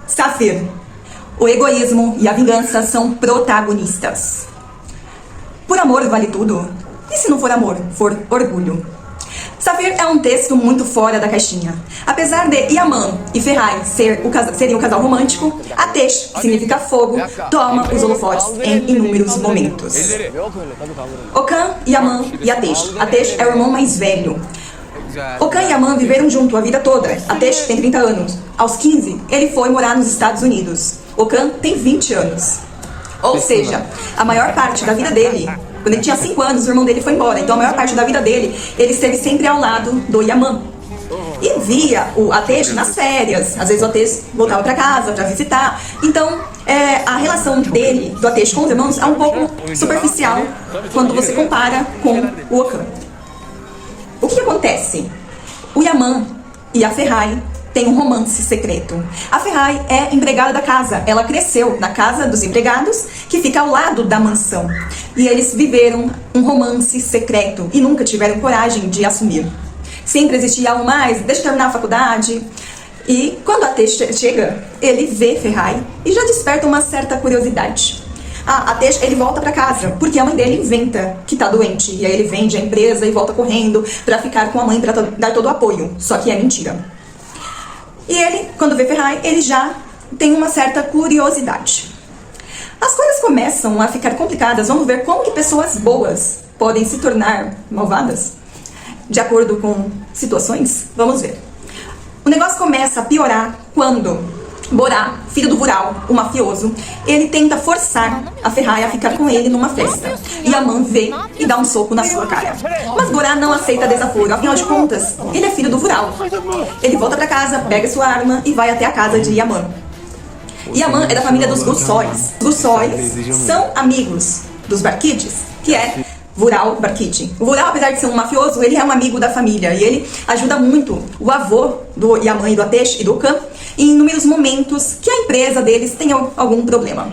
Safir. O egoísmo e a vingança são protagonistas. Por amor vale tudo? E se não for amor, for orgulho? Safir é um texto muito fora da caixinha. Apesar de Yaman e Ferhai serem um casal romântico, Atesh, que significa fogo, toma os holofotes em inúmeros momentos. Okan, Yaman e Atesh. Atesh é o irmão mais velho. Okan e Yaman viveram junto a vida toda. Atesh tem 30 anos. Aos 15, ele foi morar nos Estados Unidos. Okan tem 20 anos. Ou seja, a maior parte da vida dele, quando ele tinha 5 anos, o irmão dele foi embora. Então a maior parte da vida dele, ele esteve sempre ao lado do Yaman. E via o Atesh nas férias. Às vezes o Atesh voltava para casa para visitar. Então a relação dele, do Atesh com os irmãos, é um pouco superficial quando você compara com o Okan. O que acontece? O Yaman e a Ferhai têm um romance secreto. A Ferhai é empregada da casa. Ela cresceu na casa dos empregados, que fica ao lado da mansão. E eles viveram um romance secreto e nunca tiveram coragem de assumir. Sempre existia algo mais, deixa eu terminar a faculdade. E quando Atesh chega, ele vê Ferhai e já desperta uma certa curiosidade. Atesh, ele volta pra casa, porque a mãe dele inventa que tá doente. E aí ele vende a empresa e volta correndo pra ficar com a mãe, pra dar todo o apoio. Só que é mentira. E ele, quando vê Ferhai, ele já tem uma certa curiosidade. As coisas começam a ficar complicadas. Vamos ver como que pessoas boas podem se tornar malvadas, de acordo com situações. Vamos ver. O negócio começa a piorar quando Borá, filho do Vural, o mafioso, ele tenta forçar a Ferhai a ficar com ele numa festa. Yaman vê e dá um soco na sua cara. Mas Borá não aceita desaforo, afinal de contas, ele é filho do Vural. Ele volta pra casa, pega sua arma e vai até a casa de Yaman. Yaman é da família dos Gussóis. Os Gussóis são amigos dos Barkides, que é Vural Barkid. O Vural, apesar de ser um mafioso, ele é um amigo da família e ele ajuda muito o avô do Yaman e do Atesh e do Okan em inúmeros momentos que a empresa deles tem algum problema.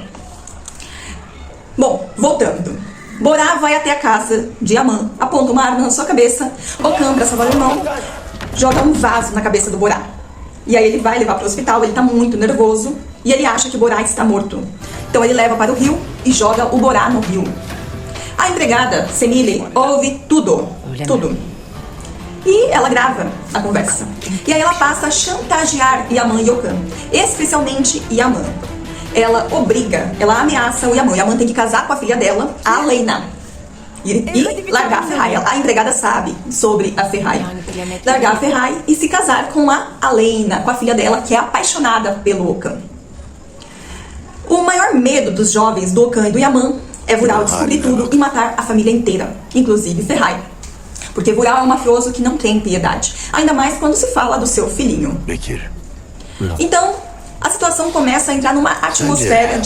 Bom, voltando. Borá vai até a casa de Yaman, aponta uma arma na sua cabeça. Okan, pra salvar o irmão, joga um vaso na cabeça do Borá. E aí ele vai levar para o hospital, ele tá muito nervoso e ele acha que Borá está morto. Então ele leva para o rio e joga o Borá no rio. A empregada, Semile, ouve tudo. E ela grava a conversa. E aí ela passa a chantagear Yaman e Okan, especialmente Yaman. Ela obriga, ela ameaça o Yaman. O Yaman tem que casar com a filha dela, a Aleina. E largar a Ferhai. A empregada sabe sobre a Ferhai. Largar a Ferhai e se casar com a Aleina, com a filha dela, que é apaixonada pelo Okan. O maior medo dos jovens do Okan e do Yaman é Vural descobrir tudo e matar a família inteira, inclusive Ferhai. Porque Vural é um mafioso que não tem piedade, ainda mais quando se fala do seu filhinho. Então, a situação começa a entrar numa atmosfera,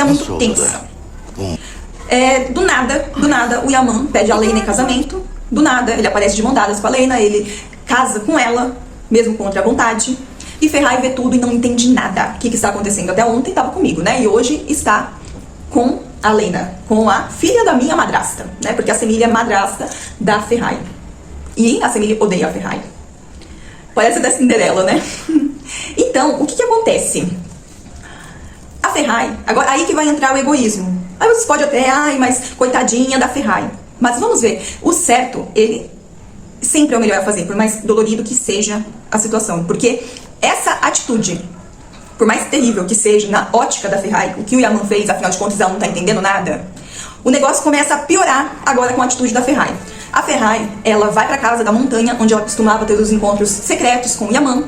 muito tensa. Do nada, o Yaman pede a Aleina em casamento. Do nada, ele aparece de mão dadas com a Aleina, ele casa com ela, mesmo contra a vontade. E Ferhai vê tudo e não entende nada. O que está acontecendo? Até ontem estava comigo, né? E hoje está com a Aleina, com a filha da minha madrasta, né? Porque a Semile é madrasta da Ferhai. E a Semile odeia a Ferhai. Parece da Cinderela, né? Então, o que acontece? A Ferhai, agora aí que vai entrar o egoísmo. Aí vocês podem até, mas coitadinha da Ferhai. Mas vamos ver, o certo, ele sempre é o melhor a fazer, por mais dolorido que seja a situação. Porque essa atitude, por mais terrível que seja na ótica da Ferhai, o que o Yaman fez, afinal de contas ela não tá entendendo nada, o negócio começa a piorar agora com a atitude da Ferhai. A Ferhai, ela vai pra casa da montanha, onde ela costumava ter os encontros secretos com o Yaman,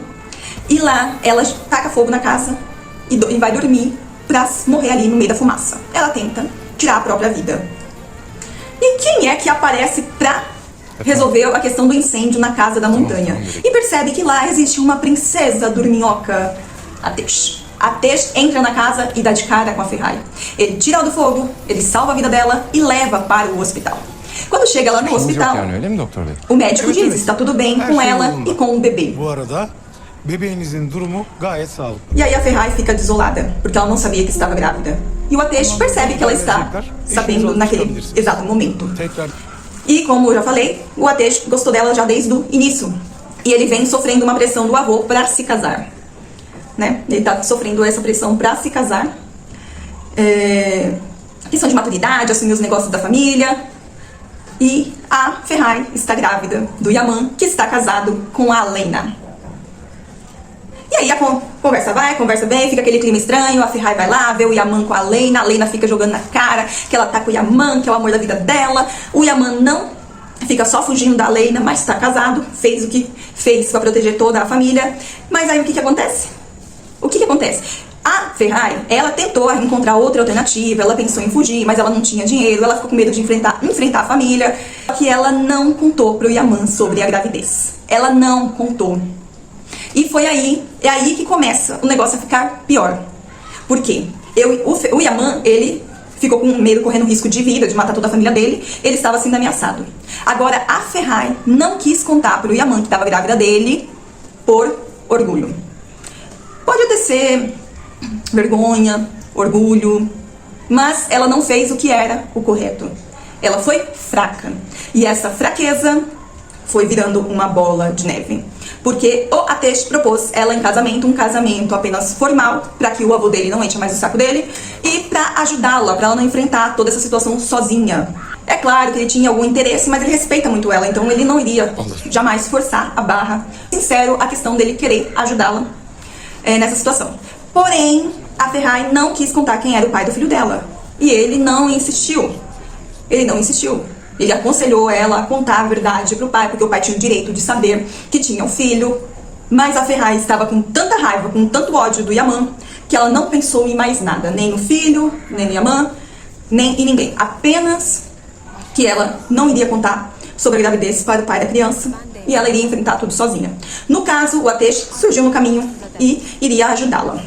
e lá ela taca fogo na casa e vai dormir pra morrer ali no meio da fumaça. Ela tenta tirar a própria vida. E quem é que aparece pra resolver a questão do incêndio na casa da montanha? E percebe que lá existe uma princesa dorminhoca, Atesh. Atesh entra na casa e dá de cara com a Ferhai. Ele tira ela do fogo, ele salva a vida dela e leva para o hospital. Quando chega lá no hospital, o médico diz, está tudo bem com ela e com o bebê. E aí a Ferhai fica desolada, porque ela não sabia que estava grávida. E o Atesh percebe que ela está sabendo naquele exato momento. E como eu já falei, o Atesh gostou dela já desde o início. E ele vem sofrendo uma pressão do avô para se casar. né? Ele tá sofrendo essa pressão para se casar. Questão de maturidade, assumir os negócios da família. E a Ferrari está grávida do Yaman, que está casado com a Lena. E aí a conversa vai, conversa vem, fica aquele clima estranho, a Ferrari vai lá, vê o Yaman com a Lena fica jogando na cara que ela tá com o Yaman, que é o amor da vida dela. O Yaman não fica só fugindo da Lena, mas está casado, fez o que fez para proteger toda a família. Mas aí o que acontece? O que acontece? A Ferrari, ela tentou encontrar outra alternativa, ela pensou em fugir, mas ela não tinha dinheiro, ela ficou com medo de enfrentar a família, só que ela não contou pro Yaman sobre a gravidez. Ela não contou. E é aí que começa o negócio a ficar pior. Por quê? O Yaman, ele ficou com medo, correndo risco de vida, de matar toda a família dele, ele estava sendo ameaçado. Agora, a Ferrari não quis contar pro Yaman que estava grávida dele por orgulho. Pode até ser vergonha, orgulho, mas ela não fez o que era o correto. Ela foi fraca. E essa fraqueza foi virando uma bola de neve. Porque o Atesh propôs ela em casamento, um casamento apenas formal, para que o avô dele não enche mais o saco dele, e para ajudá-la, para ela não enfrentar toda essa situação sozinha. É claro que ele tinha algum interesse, mas ele respeita muito ela, então ele não iria jamais forçar a barra. Sincero, a questão dele querer ajudá-la nessa situação. Porém, a Ferrari não quis contar quem era o pai do filho dela. E ele não insistiu. Ele aconselhou ela a contar a verdade pro pai, porque o pai tinha o direito de saber que tinha um filho. Mas a Ferrari estava com tanta raiva, com tanto ódio do Yaman, que ela não pensou em mais nada. Nem no filho, nem no Yaman, nem em ninguém. Apenas que ela não iria contar sobre a gravidez para o pai da criança e ela iria enfrentar tudo sozinha. No caso, o Atesh surgiu no caminho e iria ajudá-la.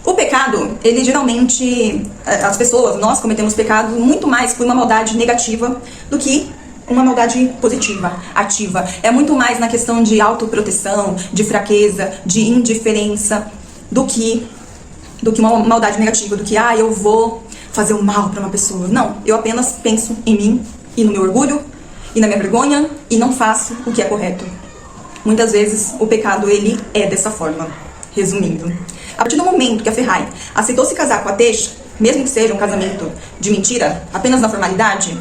O pecado, ele geralmente, as pessoas, nós cometemos pecado muito mais por uma maldade negativa do que uma maldade positiva, ativa. É muito mais na questão de autoproteção, de fraqueza, de indiferença, do que uma maldade negativa, do que, eu vou fazer o mal para uma pessoa. Não, eu apenas penso em mim e no meu orgulho e na minha vergonha e não faço o que é correto. Muitas vezes o pecado, ele é dessa forma. Resumindo, a partir do momento que a Ferrari aceitou se casar com a Atesh, mesmo que seja um casamento de mentira, apenas na formalidade,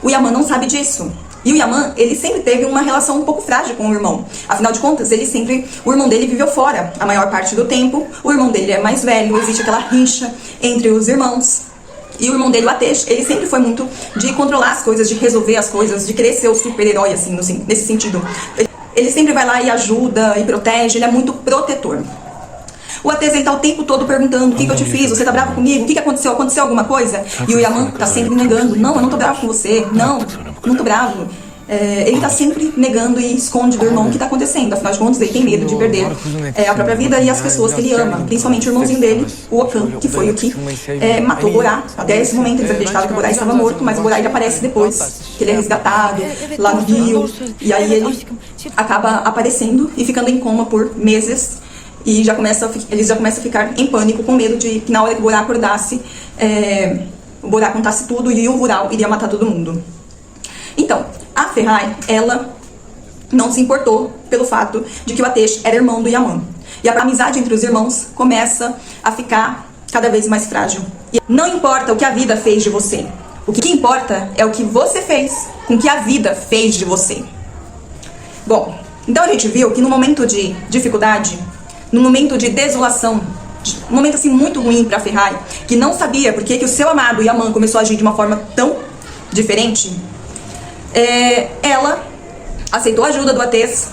o Yaman não sabe disso. E o Yaman, ele sempre teve uma relação um pouco frágil com o irmão. Afinal de contas, o irmão dele viveu fora a maior parte do tempo. O irmão dele é mais velho, existe aquela rixa entre os irmãos. E o irmão dele, o Atesh, ele sempre foi muito de controlar as coisas, de resolver as coisas, de querer ser o super-herói, assim, nesse sentido. Ele sempre vai lá e ajuda e protege, ele é muito protetor. O Atesh, ele tá o tempo todo perguntando: o que eu te fiz? Você tá bravo comigo? O que aconteceu? Aconteceu alguma coisa? E o Yaman tá sempre negando: não, eu não tô bravo com você. Não tô bravo. Ele tá sempre negando e esconde do irmão o que tá acontecendo. Afinal de contas, ele tem medo de perder a própria vida e as pessoas que ele ama. Principalmente o irmãozinho dele, o Okan, que foi o que matou o Borá. Até esse momento eles acreditavam que o Borá estava morto, mas o Borá ele aparece depois, que ele é resgatado lá no rio. E aí ele acaba aparecendo e ficando em coma por meses. E eles já começam a ficar em pânico, com medo de que na hora que o Borá acordasse, o Borá contasse tudo e o Vural iria matar todo mundo. Então, a Ferrari, ela não se importou pelo fato de que o Atesh era irmão do Yaman. E a amizade entre os irmãos começa a ficar cada vez mais frágil. E não importa o que a vida fez de você. O que importa é o que você fez com que a vida fez de você. Bom, então a gente viu que no momento de dificuldade, no momento de desolação, um momento assim muito ruim para a Ferrari, que não sabia por que o seu amado Yaman começou a agir de uma forma tão diferente, ela aceitou a ajuda do Atesh,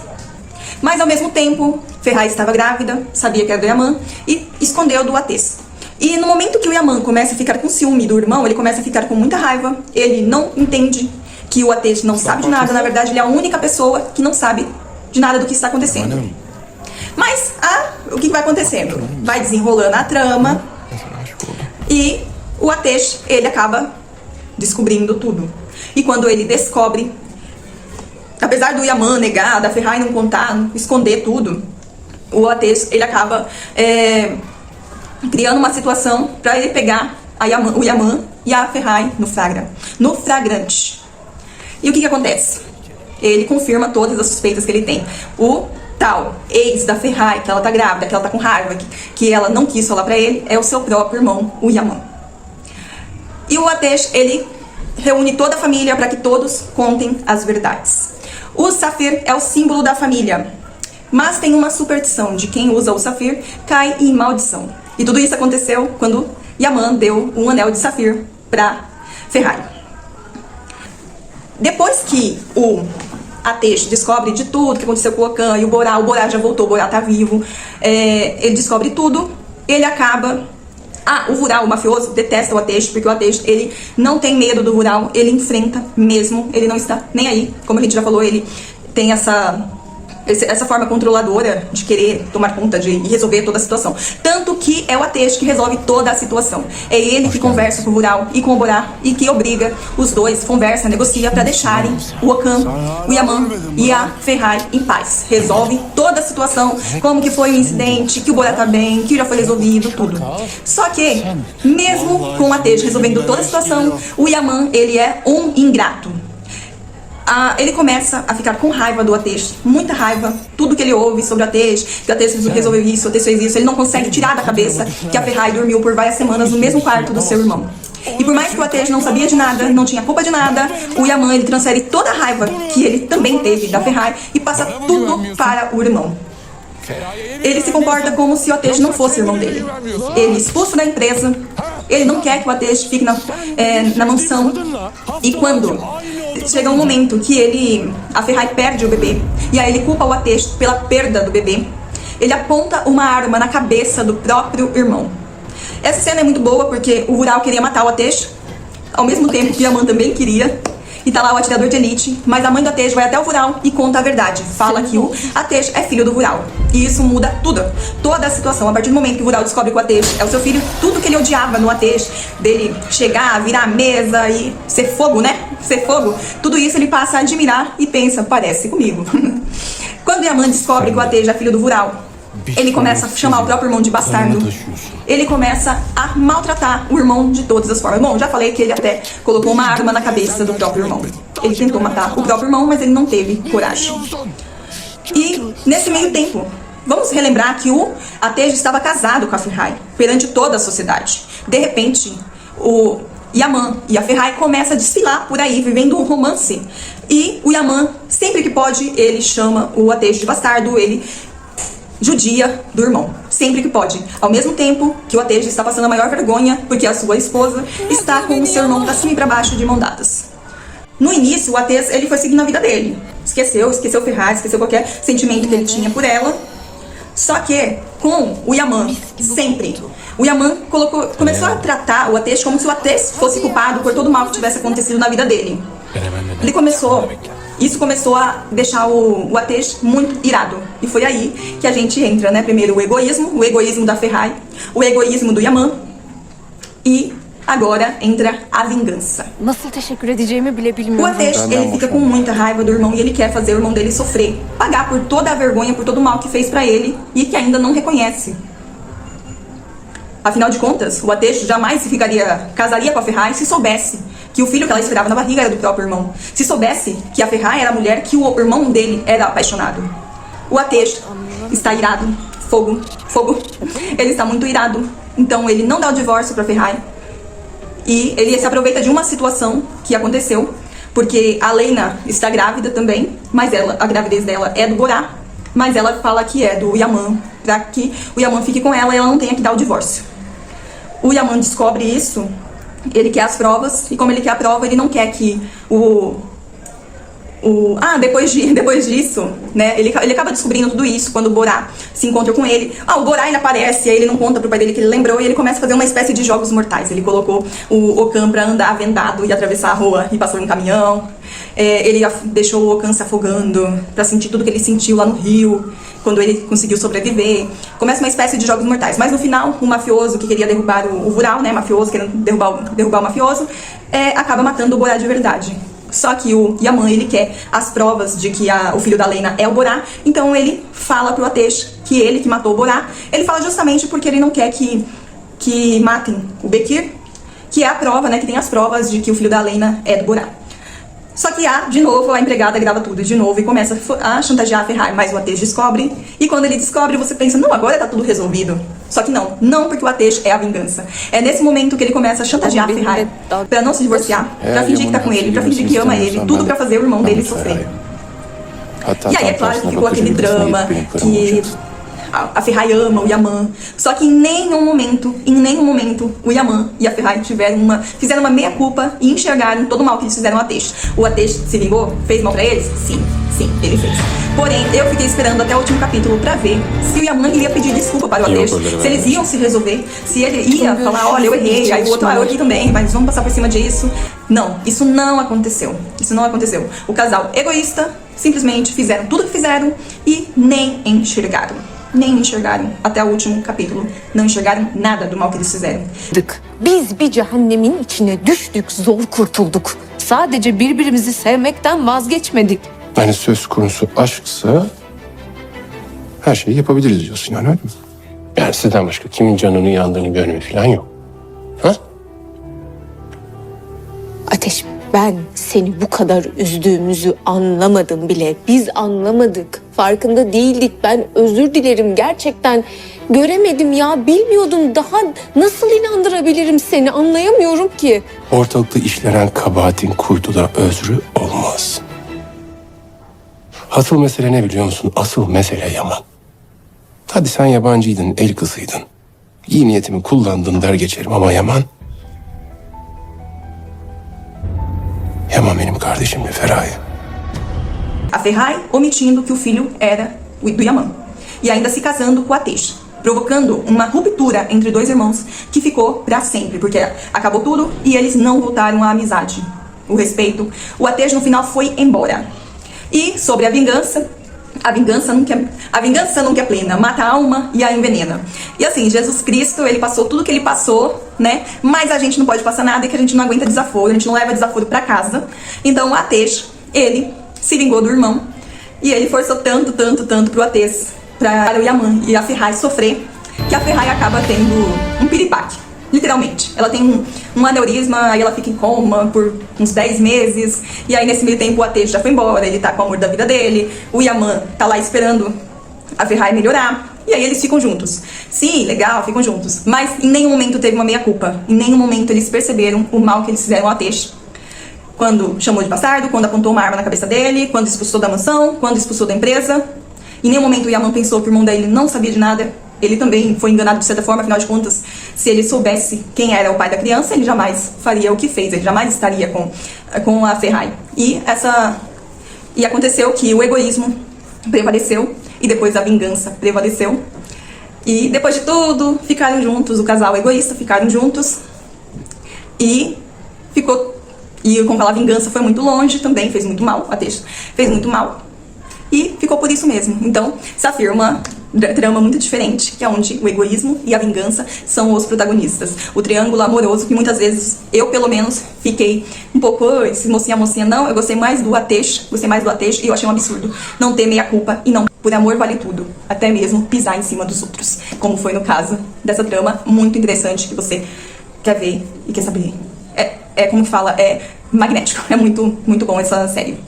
mas ao mesmo tempo Ferrari estava grávida, sabia que era do Yaman e escondeu do Atesh. E no momento que o Yaman começa a ficar com ciúme do irmão, ele começa a ficar com muita raiva, ele não entende que o Atesh não sabe de nada, na verdade ele é a única pessoa que não sabe de nada do que está acontecendo. Mas o que vai acontecendo? Vai desenrolando a trama e o Atesh, ele acaba descobrindo tudo. E quando ele descobre, apesar do Yaman negar, da Ferrari não contar, esconder tudo, o Atesh, ele acaba criando uma situação para ele pegar o Yaman e a Ferrari no flagrante. E o que acontece? Ele confirma todas as suspeitas que ele tem. O tal ex da Ferrari, que ela tá grávida, que ela tá com raiva, que ela não quis falar pra ele, é o seu próprio irmão, o Yaman. E o Atesh, ele reúne toda a família para que todos contem as verdades. O safir é o símbolo da família, mas tem uma superstição de quem usa o safir cai em maldição. E tudo isso aconteceu quando Yaman deu um anel de safir para Ferrari. Depois que o Atesh descobre de tudo que aconteceu com o Okan e o Borá já voltou, o Borá tá vivo, ele descobre tudo, ele acaba... o Vural, o mafioso, detesta o Atesh, porque o Atesh, ele não tem medo do Vural, ele enfrenta mesmo, ele não está nem aí, como a gente já falou, ele tem essa forma controladora de querer tomar conta e resolver toda a situação. Tanto que é o Atesh que resolve toda a situação. É ele que conversa com o Vural e com o Borá e que obriga os dois, conversa, negocia para deixarem o Okan, o Yaman e a Ferrari em paz. Resolve toda a situação, como que foi o incidente, que o Borá tá bem, que já foi resolvido, tudo. Só que, mesmo com o Atesh resolvendo toda a situação, o Yaman, ele é um ingrato. Ele começa a ficar com raiva do Atesh, muita raiva, tudo que ele ouve sobre o Atesh, que o Atesh resolveu isso, o Atesh fez isso, ele não consegue tirar da cabeça que a Ferrari dormiu por várias semanas no mesmo quarto do seu irmão. E por mais que o Atesh não sabia de nada, não tinha culpa de nada, o Yaman, ele transfere toda a raiva que ele também teve da Ferrari e passa tudo para o irmão. Ele se comporta como se o Atesh não fosse irmão dele. Ele expulsa da empresa, ele não quer que o Atesh fique na mansão. E quando chega um momento que a Ferrari perde o bebê, e aí ele culpa o Atesh pela perda do bebê, ele aponta uma arma na cabeça do próprio irmão. Essa cena é muito boa porque o Vural queria matar o Atesh, ao mesmo tempo que o Yaman também queria. E tá lá o atirador de elite, mas a mãe do Atesh vai até o Vural e conta a verdade. Fala que o Atesh é filho do Vural. E isso muda tudo, toda a situação. A partir do momento que o Vural descobre que o Atesh é o seu filho, tudo que ele odiava no Atesh, dele chegar, virar a mesa e ser fogo, né? Ser fogo, tudo isso ele passa a admirar e pensa, parece comigo. Quando Yaman descobre que o Atesh é filho do Vural, ele começa a chamar o próprio irmão de bastardo. Ele começa a maltratar o irmão de todas as formas. Bom, já falei que ele até colocou uma arma na cabeça do próprio irmão. Ele tentou matar o próprio irmão, mas ele não teve coragem. E nesse meio tempo, vamos relembrar que o Atesh estava casado com a Ferrari perante toda a sociedade. De repente, o Yaman e a Ferrari começam a desfilar por aí, vivendo um romance. E o Yaman, sempre que pode, ele chama o Atesh de bastardo, ele judia do irmão, sempre que pode. Ao mesmo tempo que o Atesh está passando a maior vergonha, porque a sua esposa está com o seu irmão pra cima e pra baixo de mão dadas. No início, o Atesh, ele foi seguindo a vida dele. Esqueceu Ferrari, esqueceu qualquer sentimento que ele tinha por ela. Só que, com o Yaman, sempre, o Yaman começou a tratar o Atesh como se o Atesh fosse culpado por todo o mal que tivesse acontecido na vida dele. Isso começou a deixar o Atesh muito irado. E foi aí que a gente entra, né? Primeiro o egoísmo da Ferrari, o egoísmo do Yaman. E agora entra a vingança. O Atesh, ele fica com muita raiva do irmão e ele quer fazer o irmão dele sofrer. Pagar por toda a vergonha, por todo o mal que fez pra ele e que ainda não reconhece. Afinal de contas, o Atesh jamais casaria com a Ferrari se soubesse que o filho que ela esperava na barriga era do próprio irmão. Se soubesse que a Ferrari era a mulher que o irmão dele era apaixonado. O Atesh está irado. Fogo. Ele está muito irado. Então ele não dá o divórcio para a Ferrari. E ele se aproveita de uma situação que aconteceu. Porque a Lena está grávida também. Mas a gravidez dela é do Borá. Mas ela fala que é do Yaman. Para que o Yaman fique com ela e ela não tenha que dar o divórcio. O Yaman descobre isso. Ele quer as provas, e como ele quer a prova, ele não quer que depois disso, né, ele acaba descobrindo tudo isso quando o Borá se encontra com ele. O Borá ainda aparece, aí ele não conta pro pai dele que ele lembrou, e ele começa a fazer uma espécie de jogos mortais. Ele colocou o Okan pra andar vendado e atravessar a rua e passou em caminhão. Ele deixou o Okan se afogando pra sentir tudo que ele sentiu lá no rio, quando ele conseguiu sobreviver. Começa uma espécie de jogos mortais. Mas no final, o mafioso que queria derrubar o Vural, né, mafioso querendo derrubar o mafioso, acaba matando o Borá de verdade. Só que o Yaman, ele quer as provas de que o filho da Lena é o Borá. Então ele fala pro Atesh que ele que matou o Borá. Ele fala justamente porque ele não quer que matem o Bekir, que é a prova, né, que tem as provas de que o filho da Lena é do Borá. Só que de novo, a empregada grava tudo de novo e começa a chantagear a Ferrari, mas o Atej descobre. E quando ele descobre, você pensa, não, agora tá tudo resolvido. Só que não porque o Atej é a vingança. É nesse momento que ele começa a chantagear a Ferrari pra não se divorciar, pra fingir que tá com ele, pra fingir que ama ele, tudo pra fazer o irmão dele sofrer. E aí é claro que ficou aquele drama, que a Ferrari ama o Yaman. Só que em nenhum momento, o Yaman e a Ferrari fizeram uma meia-culpa e enxergaram todo o mal que eles fizeram ao Atej. O Atej se vingou? Fez mal pra eles? Sim, ele fez. Porém, eu fiquei esperando até o último capítulo pra ver se o Yaman iria pedir desculpa para o Atej, se eles iam se resolver, se ele ia falar, olha, eu errei, aí o outro, eu errei também, mas vamos passar por cima disso. Não, isso não aconteceu. O casal egoísta simplesmente fizeram tudo o que fizeram e nem enxergaram até o último capítulo. Não enxergaram nada do mal que eles fizeram. Biz bir cehennemin içine düştük, zor kurtulduk. Sadece birbirimizi sevmekten vazgeçmedik. Yani söz konusu aşksa her şeyi yapabiliriz diyorsun yani, öyle mi? Yani sizden başka kimin canını yandığını görme falan yok. Ha? Ateş, ben seni bu kadar üzdüğümüzü anlamadım bile. Biz anlamadık. Farkında değildik. Ben özür dilerim. Gerçekten göremedim ya. Bilmiyordum. Daha nasıl inandırabilirim seni? Anlayamıyorum ki. Ortalıkta işlenen kabahatin kurduda özrü olmaz. Asıl mesele ne biliyor musun? Asıl mesele Yaman. Hadi sen yabancıydın, el kızıydın. İyi niyetimi kullandın der geçerim ama Yaman benim kardeşimdi, Feraye. A Ferrari omitindo que o filho era do Yaman. E ainda se casando com o Atej, provocando uma ruptura entre dois irmãos que ficou pra sempre, porque acabou tudo e eles não voltaram à amizade, o respeito. O Atej no final foi embora. E sobre a vingança nunca é plena, mata a alma e a envenena. E assim, Jesus Cristo, ele passou tudo que ele passou, né? Mas a gente não pode passar nada, que a gente não aguenta desaforo, a gente não leva desaforo pra casa. Então o Atej, ele se vingou do irmão e ele forçou tanto pro Atej, pra o Yaman e a Ferrari sofrer, que a Ferrari acaba tendo um piripaque. Literalmente. Ela tem um aneurisma, aí ela fica em coma por uns 10 meses. E aí nesse meio tempo o Atej já foi embora, ele tá com o amor da vida dele. O Yaman tá lá esperando a Ferrari melhorar. E aí eles ficam juntos. Sim, legal, ficam juntos. Mas em nenhum momento teve uma meia-culpa. Em nenhum momento eles perceberam o mal que eles fizeram ao Atej. Quando chamou de bastardo, quando apontou uma arma na cabeça dele, quando expulsou da mansão, quando expulsou da empresa. Em nenhum momento o Yaman pensou que o irmão dele não sabia de nada. Ele também foi enganado de certa forma, afinal de contas, se ele soubesse quem era o pai da criança, ele jamais faria o que fez, ele jamais estaria com a Ferrari. E aconteceu que o egoísmo prevaleceu e depois a vingança prevaleceu. E depois de tudo, ficaram juntos, o casal egoísta ficaram juntos e como a vingança foi muito longe, também fez muito mal, a Atej fez muito mal. E ficou por isso mesmo. Então, se afirma trama muito diferente, que é onde o egoísmo e a vingança são os protagonistas. O triângulo amoroso, que muitas vezes eu, pelo menos, fiquei um pouco, esse mocinha, não, eu gostei mais do Atej, e eu achei um absurdo não ter meia-culpa e não, por amor vale tudo, até mesmo pisar em cima dos outros, como foi no caso dessa trama muito interessante que você quer ver e quer saber. Como que fala, é magnético, é muito bom essa série.